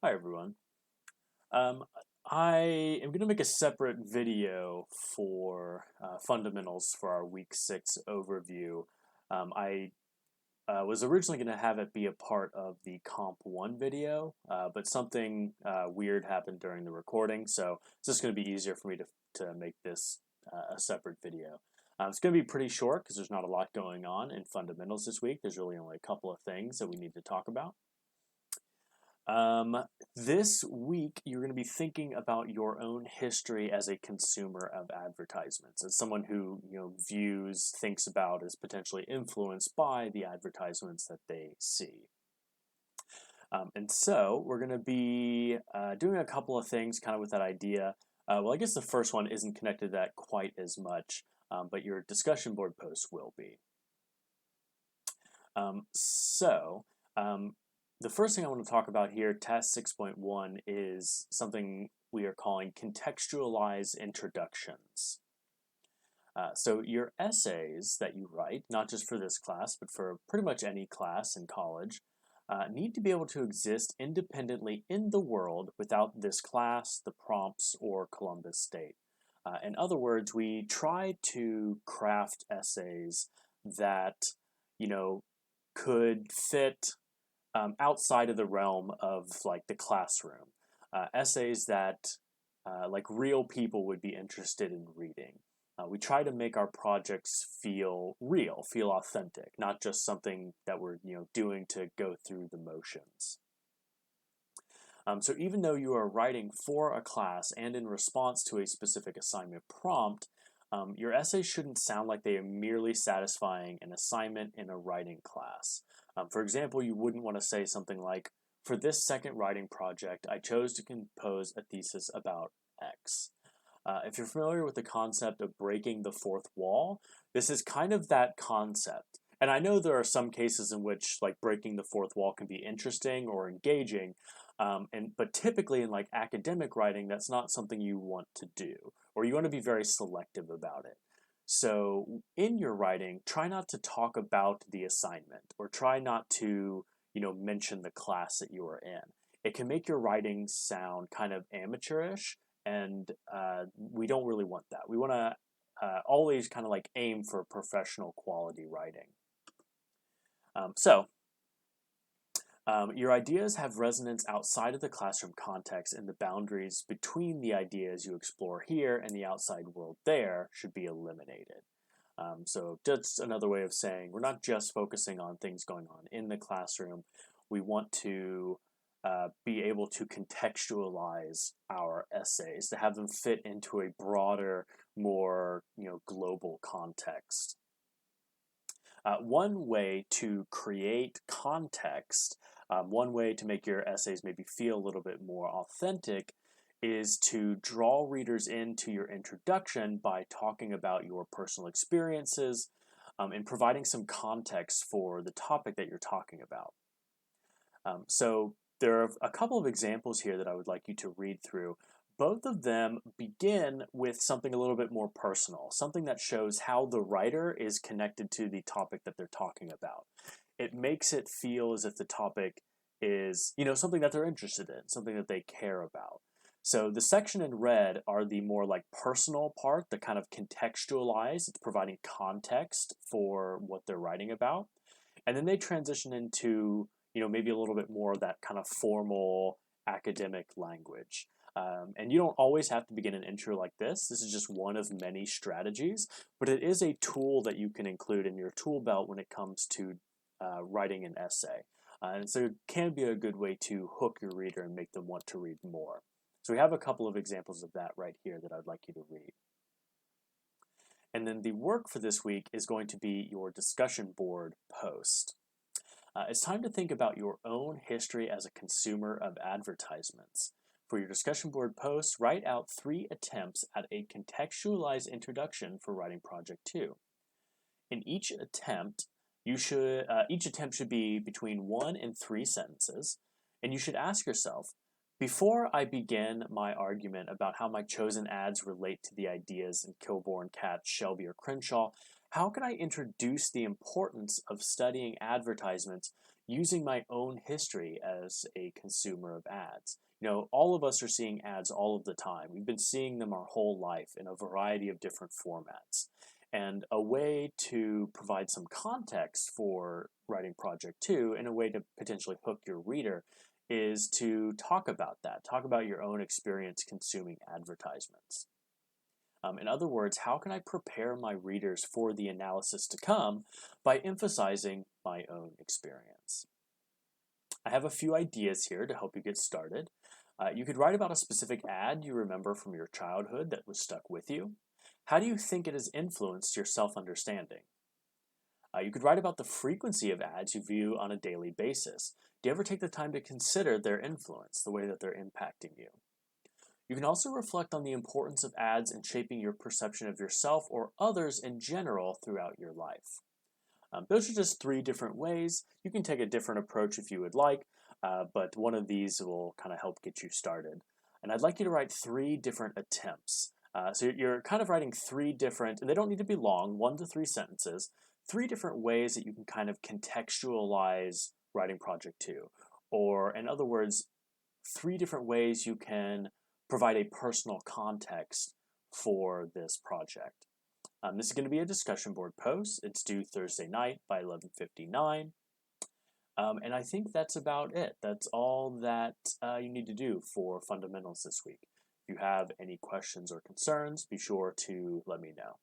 Hi everyone. Um, I am going to make a separate video for fundamentals for our week 6 overview. I was originally going to have it be a part of the Comp 1 video, but something weird happened during the recording, so it's just going to be easier for me to make this a separate video. It's going to be pretty short because there's not a lot going on in fundamentals this week. There's really only a couple of things that we need to talk about. Um, this week, you're going to be thinking about your own history as a consumer of advertisements, as someone who views, thinks about, is potentially influenced by the advertisements that they see. And so we're going to be doing a couple of things kind of with that idea. Well, I guess the first one isn't connected to that quite as much, but your discussion board post will be. Um, so, um, the first thing I want to talk about here, task 6.1, is something we are calling contextualize introductions. So your essays that you write, not just for this class, but for pretty much any class in college, need to be able to exist independently in the world without this class, the prompts, or Columbus State. In other words, we try to craft essays that, you know, could fit outside of the realm of like the classroom. Essays that like real people would be interested in reading. We try to make our projects feel real, feel authentic, not just something that we're doing to go through the motions. So even though you are writing for a class and in response to a specific assignment prompt, your essays shouldn't sound like they are merely satisfying an assignment in a writing class. For example, you wouldn't want to say something like, for this second writing project, I chose to compose a thesis about X. If you're familiar with the concept of breaking the fourth wall, this is kind of that concept. And I know there are some cases in which like breaking the fourth wall can be interesting or engaging, but typically in like academic writing, that's not something you want to do, or you want to be very selective about it. So in your writing, try not to talk about the assignment, or try not to mention the class that you are in. It can make your writing sound kind of amateurish, and we don't really want that. We want to always kind of like aim for professional quality writing. Your ideas have resonance outside of the classroom context, and the boundaries between the ideas you explore here and the outside world there should be eliminated. So that's another way of saying we're not just focusing on things going on in the classroom. We want to be able to contextualize our essays, to have them fit into a broader, more global context. One way to create context, one way to make your essays maybe feel a little bit more authentic, is to draw readers into your introduction by talking about your personal experiences and providing some context for the topic that you're talking about. So there are a couple of examples here that I would like you to read through. Both of them begin with something a little bit more personal, something that shows how the writer is connected to the topic that they're talking about. It makes it feel as if the topic is, something that they're interested in, something that they care about. So the section in red are the more like personal part, the kind of contextualize, it's providing context for what they're writing about. And then they transition into, maybe a little bit more of that kind of formal academic language. And you don't always have to begin an intro like this. This is just one of many strategies, but it is a tool that you can include in your tool belt when it comes to writing an essay. And so it can be a good way to hook your reader and make them want to read more. So we have a couple of examples of that right here that I'd like you to read. And then the work for this week is going to be your discussion board post. It's time to think about your own history as a consumer of advertisements. For your discussion board post, write out 3 attempts at a contextualized introduction for writing project 2. In each attempt, each attempt should be between 1 and 3 sentences, and you should ask yourself, before I begin my argument about how my chosen ads relate to the ideas in Kilborn, Katz, Shelby, or Crenshaw, how can I introduce the importance of studying advertisements using my own history as a consumer of ads. All of us are seeing ads all of the time. We've been seeing them our whole life in a variety of different formats. And a way to provide some context for writing Project 2 and a way to potentially hook your reader is to talk about that. Talk about your own experience consuming advertisements. In other words, how can I prepare my readers for the analysis to come by emphasizing my own experience? I have a few ideas here to help you get started. You could write about a specific ad you remember from your childhood that was stuck with you. How do you think it has influenced your self-understanding? You could write about the frequency of ads you view on a daily basis. Do you ever take the time to consider their influence, the way that they're impacting you? You can also reflect on the importance of ads in shaping your perception of yourself or others in general throughout your life. Those are just 3 different ways. You can take a different approach if you would like, but one of these will kind of help get you started. And I'd like you to write 3 different attempts. So you're kind of writing 3 different, and they don't need to be long, 1 to 3 sentences, 3 different ways that you can kind of contextualize writing Project 2. Or in other words, 3 different ways you can provide a personal context for this project. This is going to be a discussion board post. It's due Thursday night by 11:59. And I think that's about it. That's all that you need to do for fundamentals this week. If you have any questions or concerns, be sure to let me know.